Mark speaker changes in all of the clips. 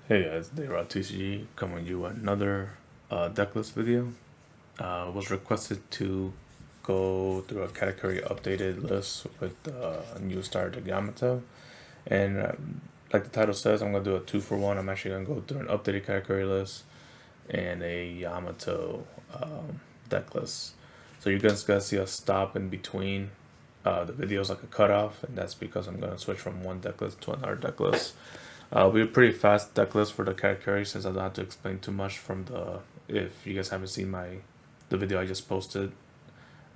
Speaker 1: Hey guys, TCG coming to you another deck list video. Was requested to go through a category updated list with new starter Yamato, and like the title says, I'm gonna do a 2-for-1. I'm actually gonna go through an updated category list and a Yamato deck list. So you guys gotta see a stop in between the videos, like a cutoff, and that's because I'm gonna switch from one deck list to another deck list. We have pretty fast deck list for the category since I don't have to explain too much from the. If you guys haven't seen the video I just posted,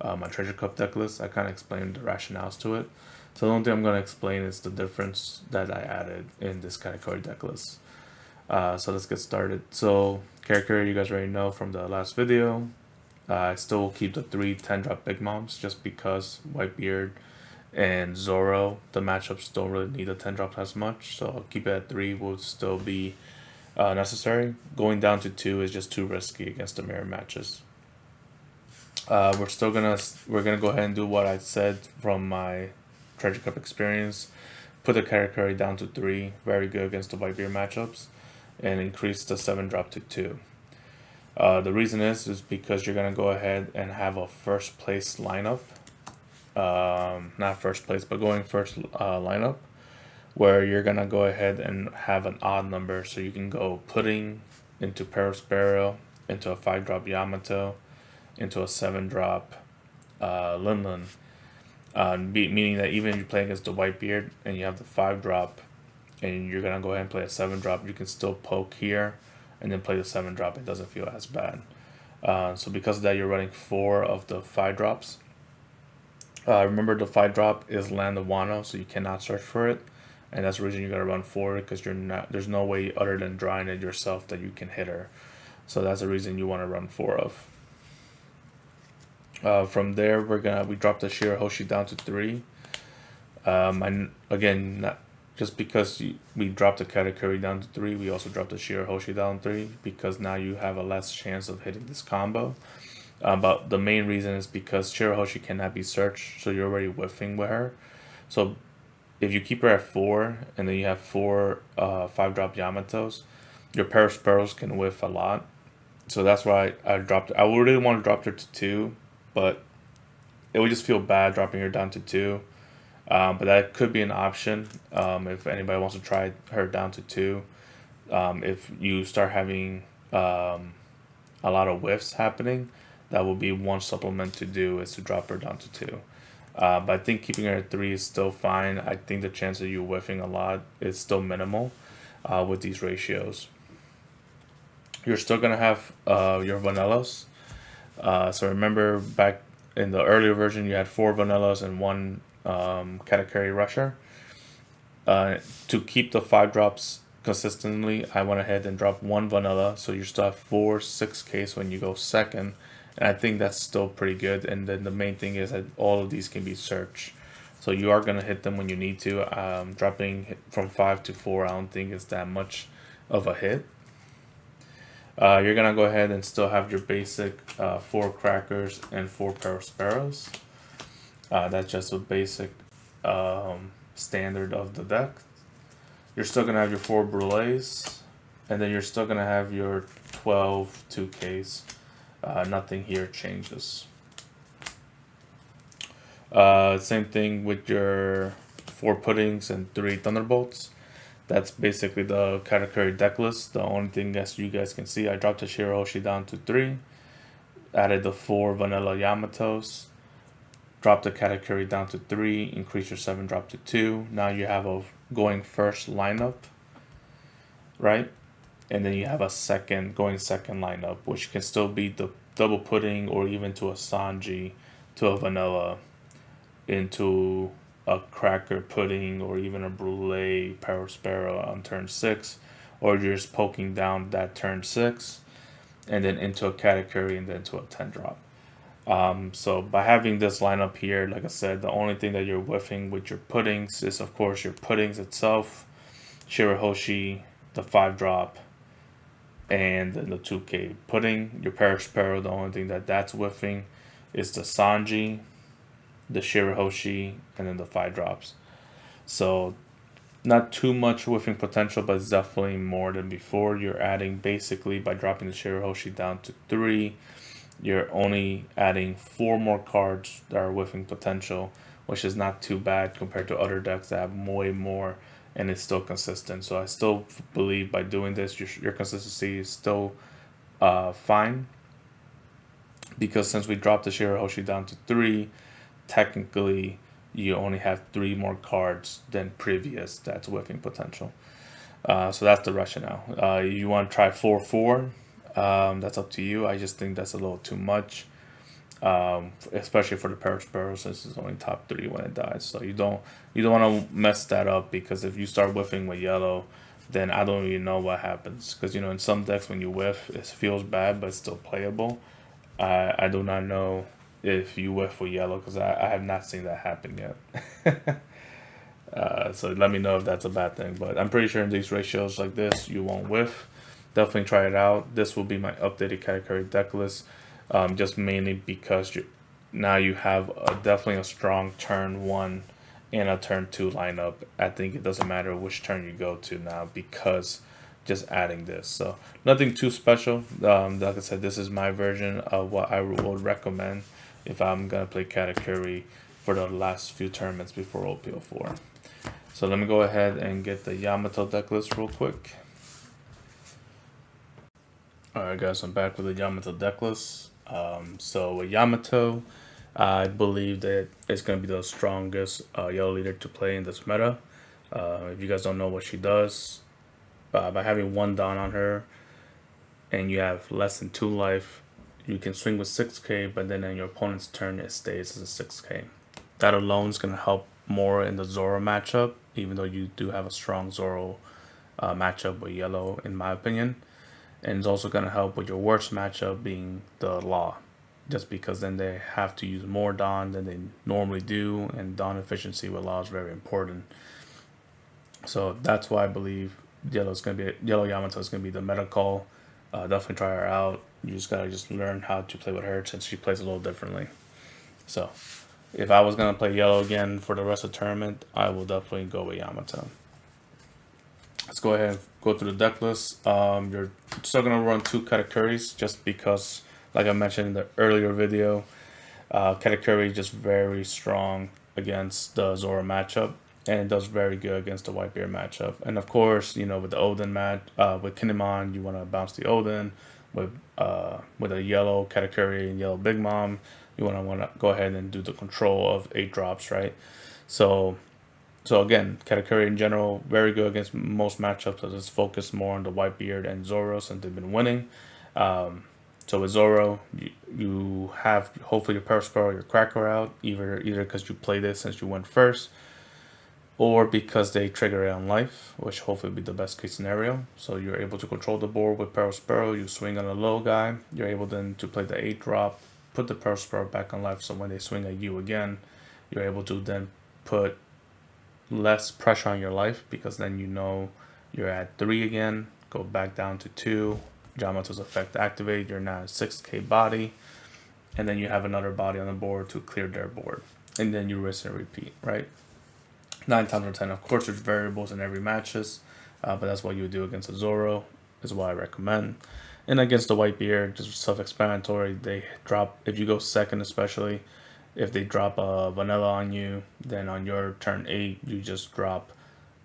Speaker 1: my treasure cup deck list, I kind of explained the rationales to it. So the only thing I'm gonna explain is the difference that I added in this category deck list. So let's get started. So category, you guys already know from the last video. I still will keep the 3 10-drop big moms just because Whitebeard and Zoro, the matchups don't really need a 10 drops as much, so I'll keep it at 3 will still be necessary. Going down to 2 is just too risky against the mirror matches. We're gonna go ahead and do what I said from my Treasure Cup experience. Put the category down to 3, very good against the Whitebeard matchups, and increase the 7 drop to 2. The reason is because you're gonna go ahead and have a first place lineup. Not first place, but going first lineup, where you're gonna go ahead and have an odd number, so you can go pudding into Parasparrow, into a 5-drop Yamato, into a 7-drop Linlin, meaning that even if you play against the Whitebeard and you have the 5-drop and you're gonna go ahead and play a 7-drop, you can still poke here and then play the 7-drop. It doesn't feel as bad. So because of that, you're running 4 of the 5-drops. Remember, the 5-drop is land of Wano, so you cannot search for it, and that's the reason you gotta run 4, because there's no way other than drawing it yourself that you can hit her. So that's the reason you want to run 4 of. From there, we drop the Shirahoshi down to 3. Again, just because we dropped the Katakuri down to 3, we also dropped the Shirahoshi down 3, because now you have a less chance of hitting this combo. But the main reason is because Shirahoshi cannot be searched, so you're already whiffing with her. So if you keep her at 4, and then you have 4 5-drop Yamatos, your Parasparrows can whiff a lot. So that's why I dropped her. I really want to drop her to 2, but it would just feel bad dropping her down to 2. But that could be an option if anybody wants to try her down to 2. If you start having a lot of whiffs happening, that will be one supplement to do, is to drop her down to 2. But I think keeping her at 3 is still fine. I think the chance of you whiffing a lot is still minimal with these ratios. You're still going to have your vanillas. So remember, back in the earlier version, you had 4 vanillas and 1 Katakuri rusher. To keep the 5-drops consistently, I went ahead and dropped 1 vanilla, so you still have 4 6Ks when you go second. And I think that's still pretty good. And then the main thing is that all of these can be searched, so you are going to hit them when you need to. Dropping from 5 to 4, I don't think is that much of a hit. You're going to go ahead and still have your basic 4 crackers and 4 Parasparrows. That's just a basic standard of the deck. You're still going to have your 4 Brulees, and then you're still going to have your 12 2Ks. Nothing here changes. Same thing with your 4 puddings and 3 thunderbolts. That's basically the Katakuri deck list. The only thing that you guys can see, I dropped the Shirahoshi down to 3, added the 4 vanilla Yamatos, dropped the Katakuri down to 3, increase your 7 drop to 2. Now you have a going first lineup, right? And then you have a going second lineup, which can still be the double pudding, or even to a Sanji, to a vanilla, into a cracker pudding, or even a brulee Parasparrow on turn 6, or you're just poking down that turn 6, and then into a Katakuri, and then to a 10-drop. So by having this lineup here, like I said, the only thing that you're whiffing with your puddings is, of course, your puddings itself, Shirahoshi, the 5-drop, and then the 2K pudding. Your Parasparrow, the only thing that's whiffing is the Sanji, the Shirahoshi, and then the 5-drops. So Not too much whiffing potential, but it's definitely more than before. You're adding basically by dropping the Shirahoshi down to 3, you're only adding 4 more cards that are whiffing potential, which is not too bad compared to other decks that have way more, and it's still consistent. So I still believe by doing this, your consistency is still fine, because since we dropped the Shirahoshi down to 3, technically you only have 3 more cards than previous that's whiffing potential. So that's the rationale. You want to try 4/4? That's up to you. I just think that's a little too much, especially for the Perisparrow, since it's only top 3 when it dies. So you don't want to mess that up, because if you start whiffing with yellow, then I don't even know what happens. Because in some decks when you whiff, it feels bad, but it's still playable. I do not know if you whiff with yellow, because I have not seen that happen yet. So let me know if that's a bad thing, but I'm pretty sure in these ratios like this, you won't whiff. Definitely try it out. This will be my updated Katakuri deck list, just mainly because now you have definitely a strong turn 1 and a turn 2 lineup. I think it doesn't matter which turn you go to now, because just adding this. So nothing too special. Like I said, this is my version of what I would recommend if I'm gonna play Katakuri for the last few tournaments before OPO4. So let me go ahead and get the Yamato deck list real quick. Alright guys, I'm back with the Yamato deck list. So with Yamato, I believe that it's going to be the strongest yellow leader to play in this meta. If you guys don't know what she does, by having 1 Dawn on her and you have less than 2 life, you can swing with 6k, but then in your opponent's turn it stays as a 6k. That alone is going to help more in the Zoro matchup, even though you do have a strong Zoro matchup with yellow, in my opinion. And it's also going to help with your worst matchup being the Law, just because then they have to use more Dawn than they normally do, and Dawn efficiency with Law is very important. So that's why I believe Yellow Yamato is going to be the meta call. Definitely try her out. You just got to learn how to play with her, since she plays a little differently. So if I was going to play yellow again for the rest of the tournament, I will definitely go with Yamato. Let's go ahead and go through the deck list. You're still going to run 2 Katakuris, just because, like I mentioned in the earlier video, Katakuri is just very strong against the Zoro matchup, and it does very good against the Whitebeard matchup. And of course, with the Odin with Kinemon, you want to bounce the Odin. With a yellow Katakuri and yellow Big Mom, you want to go ahead and do the control of 8 drops, right? So again, Katakuri in general, very good against most matchups. So just focus more on the Whitebeard and Zoro, since they've been winning. So with Zoro, you have hopefully your Perisparrow or your Cracker out, either because you play this since you went first, or because they trigger it on life, which hopefully will be the best case scenario. So you're able to control the board with Perisparrow. You swing on a low guy. You're able then to play the 8 drop, put the Perisparrow back on life, so when they swing at you again, you're able to then put less pressure on your life, because then you're at 3 again, go back down to 2, Yamato's effect activate, you're now at 6k body, and then you have another body on the board to clear their board, and then you rinse and repeat, right? 9 times out of 10. Of course, there's variables in every matches, but that's what you would do against a Zoro, is what I recommend. And against the Whitebeard, just self-explanatory. They drop, if you go second especially, if they drop a vanilla on you, then on your turn 8, you just drop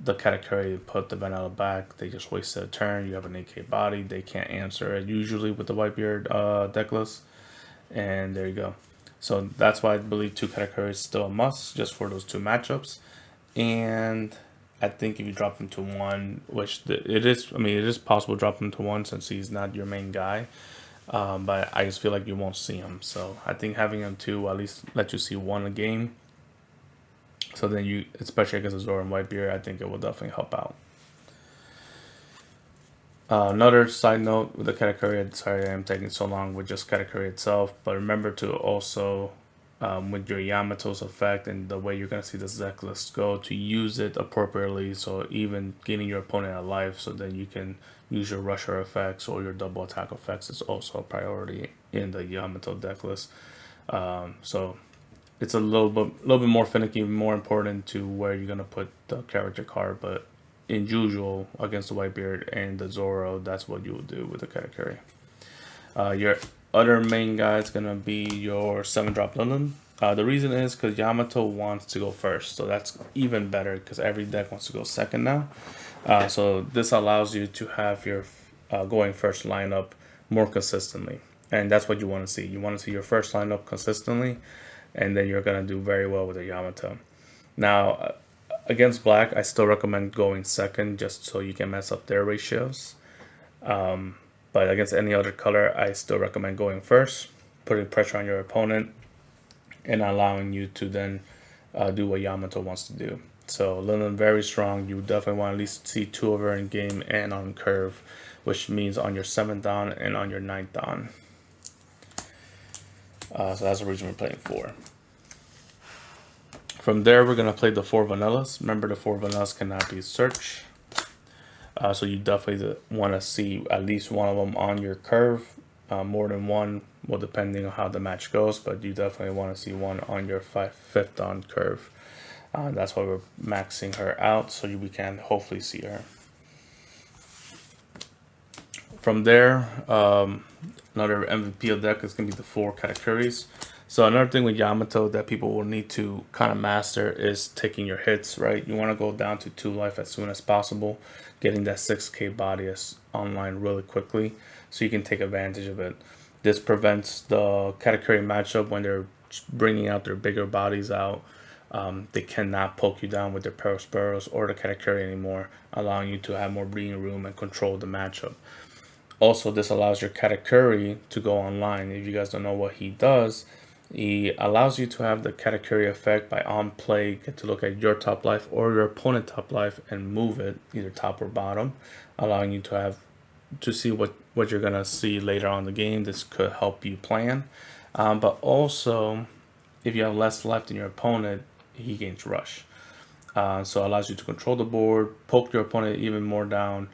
Speaker 1: the Katakuri and put the vanilla back. They just wasted a turn. You have an 8k body. They can't answer it usually with the Whitebeard deck list. And there you go. So that's why I believe 2 Katakuri is still a must, just for those 2 matchups. And I think if you drop him to 1, which it is possible to drop him to 1 since he's not your main guy. But I just feel like you won't see him. So I think having him 2 will at least let you see 1 a game. So then you, especially against Zoro and Whitebeard, I think it will definitely help out. Another side note with the Katakuri, sorry I'm taking so long with just Katakuri itself, but remember to also, with your Yamato's effect and the way you're going to see this deck list go, to use it appropriately. So even getting your opponent alive, so then you can use your rusher effects or your double attack effects is also a priority in the Yamato deck list. So it's a little bit more finicky, more important to where you're gonna put the character card. But in usual, against the Whitebeard and the Zoro, that's what you will do with the Katakuri. Your other main guy is gonna be your 7-drop Linen. The reason is because Yamato wants to go first, so that's even better because every deck wants to go second now. So this allows you to have your going first lineup more consistently, and that's what you want to see. You want to see your first lineup consistently, and then you're gonna do very well with the Yamato. Now, against black, I still recommend going second just so you can mess up their ratios. But against any other color, I still recommend going first, putting pressure on your opponent, and allowing you to then do what Yamato wants to do. So Linen very strong. You definitely want to at least see 2 of her in game and on curve, which means on your 7th dawn and on your 9th dawn. So that's the reason we're playing 4. From there, we're going to play the 4 vanillas. Remember, the 4 vanillas cannot be searched. So you definitely want to see at least one of them on your curve. More than one, well, depending on how the match goes, but you definitely want to see one on your 5th dawn curve. That's why we're maxing her out, so we can hopefully see her. From there, another MVP of the deck is going to be the 4 Katakuris. So another thing with Yamato that people will need to kind of master is taking your hits, right? You want to go down to 2 life as soon as possible, getting that 6k body online really quickly so you can take advantage of it. This prevents the Katakuri matchup when they're bringing out their bigger bodies out. They cannot poke you down with their Perosporos or the Katakuri anymore, allowing you to have more breathing room and control the matchup. Also, this allows your Katakuri to go online. If you guys don't know what he does, he allows you to have the Katakuri effect by on play, get to look at your top life or your opponent top life and move it either top or bottom, allowing you to see what you're gonna see later on in the game. This could help you plan, but also if you have less life than your opponent, he gains rush. So it allows you to control the board, poke your opponent even more down,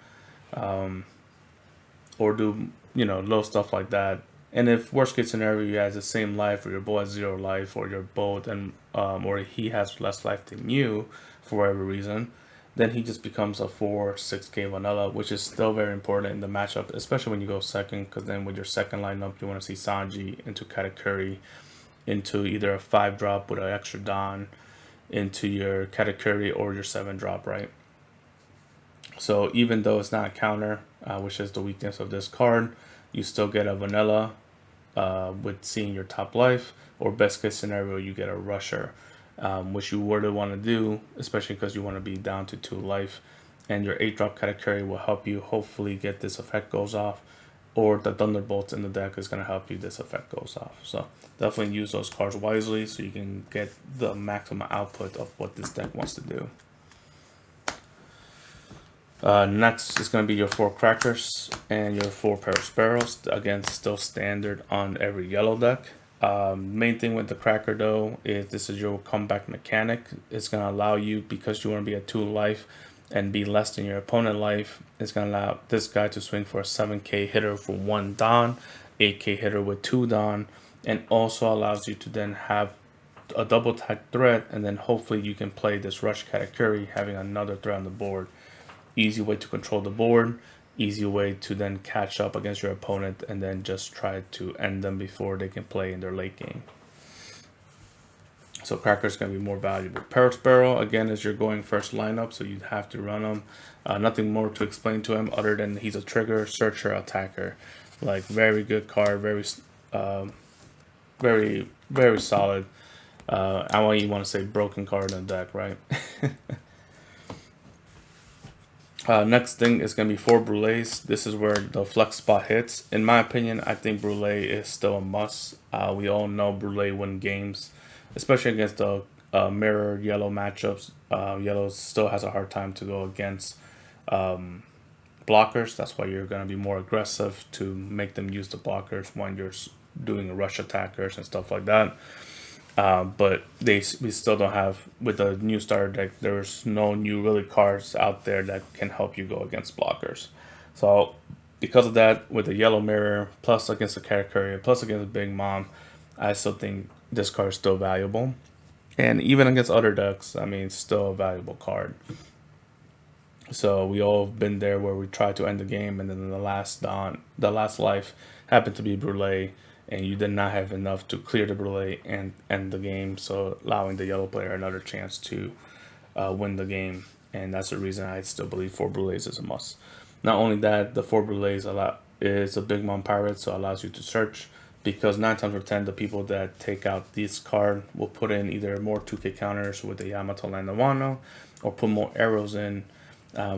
Speaker 1: or do little stuff like that. And if worst case scenario you has the same life, or your bow has 0 life, or you're both and or he has less life than you for whatever reason, then he just becomes a 4-6k vanilla, which is still very important in the matchup, especially when you go second, because then with your second lineup you want to see Sanji into Katakuri, into either a 5-drop with an extra Dawn, into your Katakuri or your 7-drop, right? So even though it's not a counter, which is the weakness of this card, you still get a vanilla with seeing your top life, or best case scenario you get a rusher, which you would want to do, especially because you want to be down to 2 life, and your 8-drop Katakuri will help you hopefully get this effect goes off, or the Thunderbolts in the deck is going to help you this effect goes off. So definitely use those cards wisely so you can get the maximum output of what this deck wants to do. Next is going to be your 4 Crackers and your 4 Perosporos. Again, still standard on every yellow deck. Main thing with the Cracker though is this is your comeback mechanic. It's going to allow you, because you want to be at 2 life and be less than your opponent life, it's going to allow this guy to swing for a 7k hitter for 1 Dawn, 8k hitter with 2 Dawn, and also allows you to then have a double tag threat, and then hopefully you can play this Rush Katakuri having another threat on the board. Easy way to control the board, easy way to then catch up against your opponent and then just try to end them before they can play in their late game. So Cracker's going to be more valuable. Perospero, again, is your going first lineup, so you'd have to run him. Nothing more to explain to him other than he's a trigger, searcher, attacker. Like, very good card, very solid. I want you want to say broken card in the deck, right? Next thing is going to be 4 Brulees. This is where the flex spot hits. In my opinion, I think Brule is still a must. We all know Brule win games, especially against the mirror yellow matchups. Yellow still has a hard time to go against blockers. That's why you're going to be more aggressive to make them use the blockers when you're doing rush attackers and stuff like that. But we still don't have, with the new starter deck, there's no new really cards out there that can help you go against blockers. So because of that, with the yellow mirror, plus against the Katakuri, plus against the Big Mom, I still think this card is still valuable. And even against other decks, I mean, it's still a valuable card. So we all have been there where we try to end the game, and then the last life happened to be Brûlé, and you did not have enough to clear the Brûlé and end the game, so allowing the yellow player another chance to win the game. And that's the reason I still believe 4 Brûlés is a must. Not only that, the 4 Brûlés is a big mom pirate, so it allows you to search, because 9 times out of 10 the people that take out this card will put in either more 2k counters with the Yamato land Wano, or put more arrows in,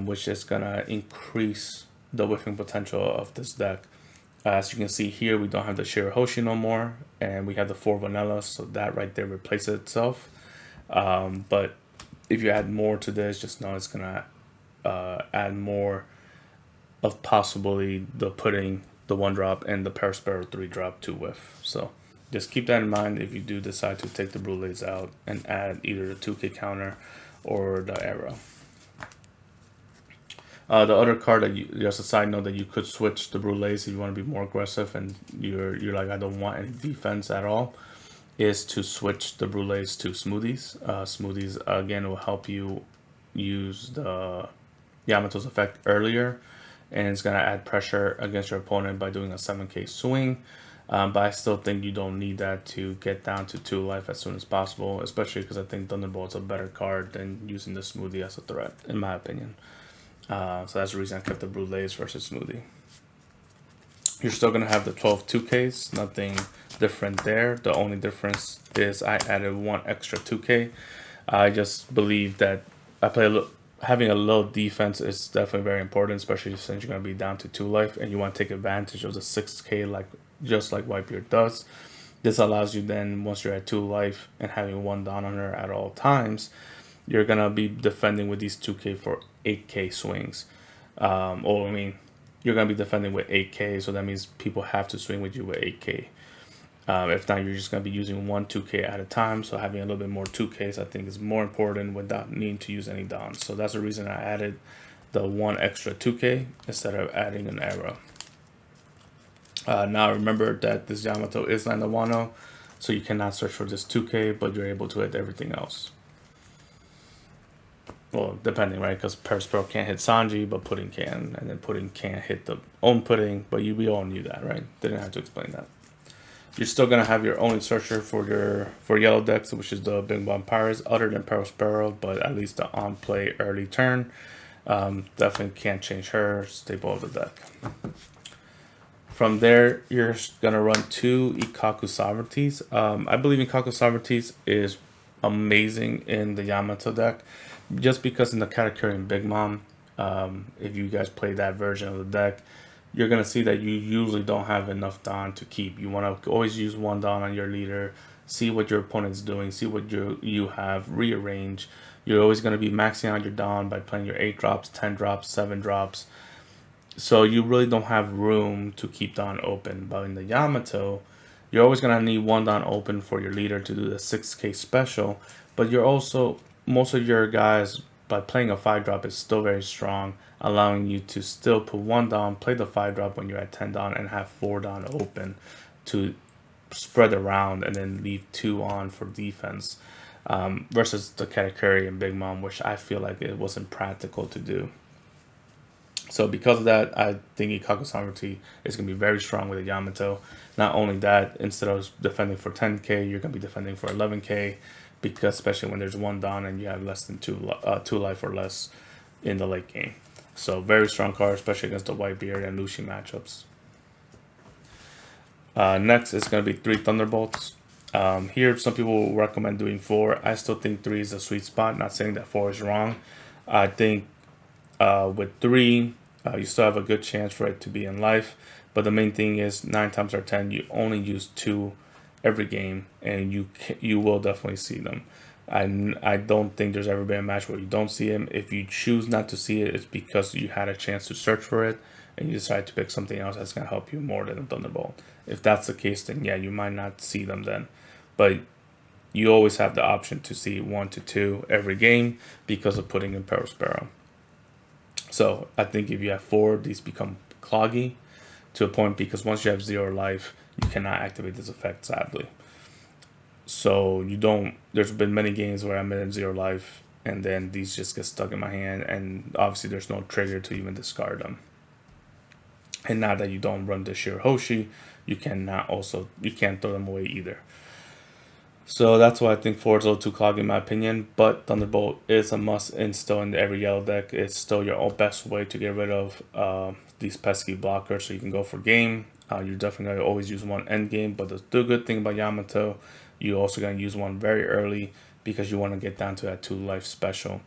Speaker 1: which is gonna increase the whiffing potential of this deck. As you can see here, we don't have the Shirahoshi no more, and we have the 4 vanilla, so that right there replaces itself. But if you add more to this, just know it's gonna add more of possibly the putting the 1-drop and the Parasparrow 3-drop to whiff. So just keep that in mind if you do decide to take the Brûlés out and add either the 2k counter or the arrow. The other card that just a side note that you could switch the Brûlés if you want to be more aggressive and you're like, I don't want any defense at all, is to switch the Brûlés to Smoothies. Smoothies again will help you use the Yamato's effect earlier, and it's gonna add pressure against your opponent by doing a 7k swing. But I still think you don't need that to get down to 2 life as soon as possible, especially because I think Thunderbolt's a better card than using the Smoothie as a threat, in my opinion. So that's the reason I kept the Brûlés versus Smoothie. You're still going to have the 12 2Ks, nothing different there. The only difference is I added 1 extra 2K. I just believe that having a low defense is definitely very important, especially since you're going to be down to 2 life and you want to take advantage of the 6K just like Whitebeard does. This allows you then, once you're at 2 life and having 1 down on her at all times, you're going to be defending with these 2K for 8k swings. Or I mean, you're going to be defending with 8k, so that means people have to swing with you with 8k. If not, you're just going to be using 1 2k at a time, so having a little bit more 2ks I think is more important without needing to use any dons. So that's the reason I added the 1 extra 2k instead of adding an arrow. Now remember that this Yamato is land Wano, so you cannot search for this 2k, but you're able to hit everything else. Well, depending, right? Because Parasparrow can't hit Sanji, but Pudding can. And then Pudding can't hit the own Pudding, but we all knew that, right? Didn't have to explain that. You're still going to have your only searcher for yellow decks, which is the Big Bomb Pirates, other than Parasparrow, but at least the on-play early turn. Definitely can't change her, staple of the deck. From there, you're going to run 2 Ikkaku Sovereignties. I believe Ikkaku Sovereignties is amazing in the Yamato deck, just because in the Katakuri and Big Mom, if you guys play that version of the deck, you're going to see that you usually don't have enough Don to keep. You want to always use 1 Don on your leader, see what your opponent's doing, see what you have, rearrange. You're always going to be maxing out your Don by playing your 8 drops, 10 drops, 7 drops. So you really don't have room to keep Don open. But in the Yamato, you're always going to need 1 Don open for your leader to do the 6k special. But you're also, most of your guys, by playing a 5-drop is still very strong, allowing you to still put 1 Don, play the 5-drop when you're at 10 Don, and have 4 Don open to spread around and then leave 2 on for defense. Versus the Katakuri and Big Mom, which I feel like it wasn't practical to do. So because of that, I think Ikkaku Sovereignty is going to be very strong with the Yamato. Not only that, instead of defending for 10k, you're going to be defending for 11k, because especially when there's 1 Don and you have less than 2 life or less in the late game. So very strong card, especially against the Whitebeard and Lucy matchups. Next is going to be 3 Thunderbolts. Here, some people will recommend doing 4. I still think 3 is a sweet spot. Not saying that 4 is wrong. I think with 3, you still have a good chance for it to be in life. But the main thing is 9 times out of 10, you only use 2 every game, and you will definitely see them. I don't think there's ever been a match where you don't see him. If you choose not to see it, it's because you had a chance to search for it and you decide to pick something else that's going to help you more than a Thunderbolt. If that's the case, then yeah, you might not see them then. But you always have the option to see 1 to 2 every game because of putting in Parasparrow. So I think if you have 4, these become cloggy to a point, because once you have 0 life, you cannot activate this effect, sadly. So you don't. There's been many games where I'm in 0 life, and then these just get stuck in my hand, and obviously there's no trigger to even discard them. And now that you don't run the Shirahoshi, you can't throw them away either. So that's why I think 4 is a little too clogged in my opinion. But Thunderbolt is a must install in every yellow deck. It's still your best way to get rid of these pesky blockers, so you can go for game. You're definitely gonna always use one end game, but the good thing about Yamato, you're also gonna use one very early because you want to get down to that 2 life special.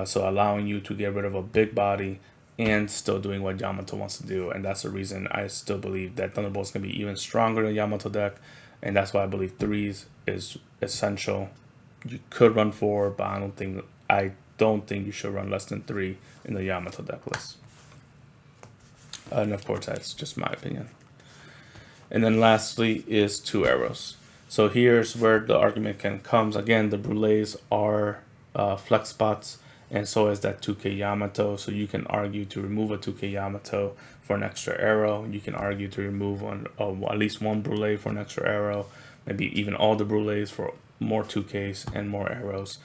Speaker 1: So allowing you to get rid of a big body and still doing what Yamato wants to do. And that's the reason I still believe that Thunderbolt is going to be even stronger than Yamato deck. And that's why I believe 3s is essential. You could run 4, but I don't think you should run less than 3 in the Yamato deck list. And of course, that's just my opinion. And then lastly is 2 arrows. So here's where the argument can comes. Again, the Brulés are flex spots, and so is that 2K Yamato. So you can argue to remove a 2K Yamato for an extra arrow. You can argue to remove at least one Brulé for an extra arrow. Maybe even all the Brulés for more 2Ks and more arrows.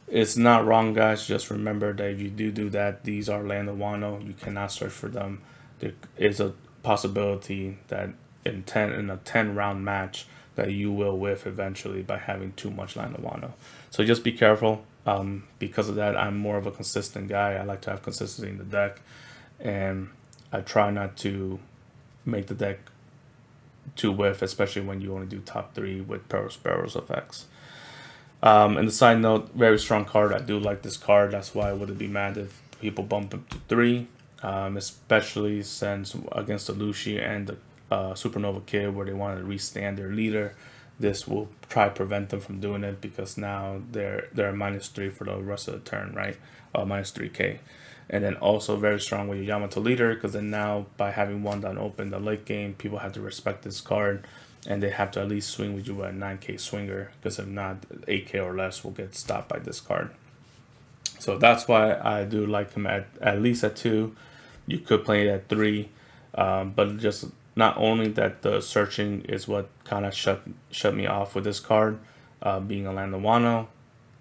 Speaker 1: It's not wrong, guys. Just remember that if you do that, these are Land of Wano. You cannot search for them. There is a possibility that in a 10 round match that you will whiff eventually by having too much Land of Wano. So just be careful. Because of that, I'm more of a consistent guy. I like to have consistency in the deck, and I try not to make the deck too whiff, especially when you only do top 3 with Sparrow's effects. And the side note, very strong card. I do like this card. That's why I wouldn't be mad if people bump him to 3, especially since against the Lucy and the Supernova Kid, where they want to restand their leader. This will try to prevent them from doing it, because now they're -3 for the rest of the turn, right? -3K. And then also very strong with your Yamato leader, because then now by having one down open the late game, people have to respect this card, and they have to at least swing with you at 9K swinger, because if not, 8K or less will get stopped by this card. So that's why I do like him at least at 2. You could play it at 3, but just not only that, the searching is what kind of shut me off with this card, being a Land of Wano.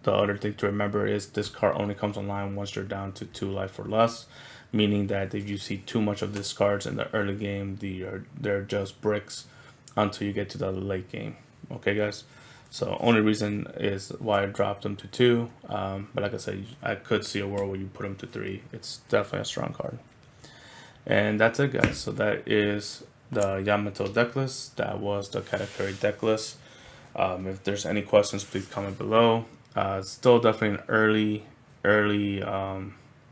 Speaker 1: The other thing to remember is this card only comes online once you're down to 2 life or less, meaning that if you see too much of these cards in the early game, they're just bricks until you get to the late game. Okay, guys? So only reason is why I dropped them to 2, but like I said, I could see a world where you put them to 3. It's definitely a strong card. And that's it, guys. So that is the Yamato deck list. That was the Katakuri deck list. If there's any questions, please comment below. Still definitely an early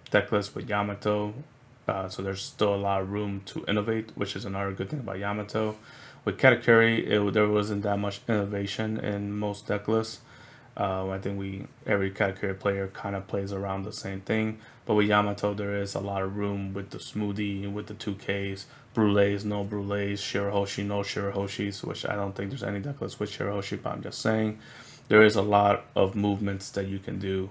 Speaker 1: deck list with Yamato, so there's still a lot of room to innovate, which is another good thing about Yamato. With Katakuri, there wasn't that much innovation in most deck lists. I think every Katakuri player kind of plays around the same thing, but with Yamato there is a lot of room with the smoothie, with the 2Ks, Brulés, no Brulés, Shirahoshi, no Shirahoshis, which I don't think there's any deck list with Shirahoshi, but I'm just saying there is a lot of movements that you can do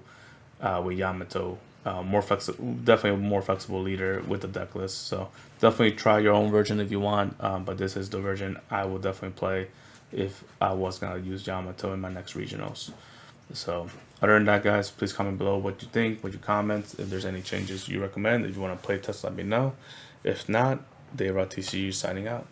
Speaker 1: with Yamato. Definitely a more flexible leader with the deck list. So definitely try your own version if you want, but this is the version I will definitely play if I was gonna use Yamato in my next regionals. So other than that, guys, please comment below what you think, what you comment, if there's any changes you recommend. If you want to play test, let me know. If not, Dave TCU signing out.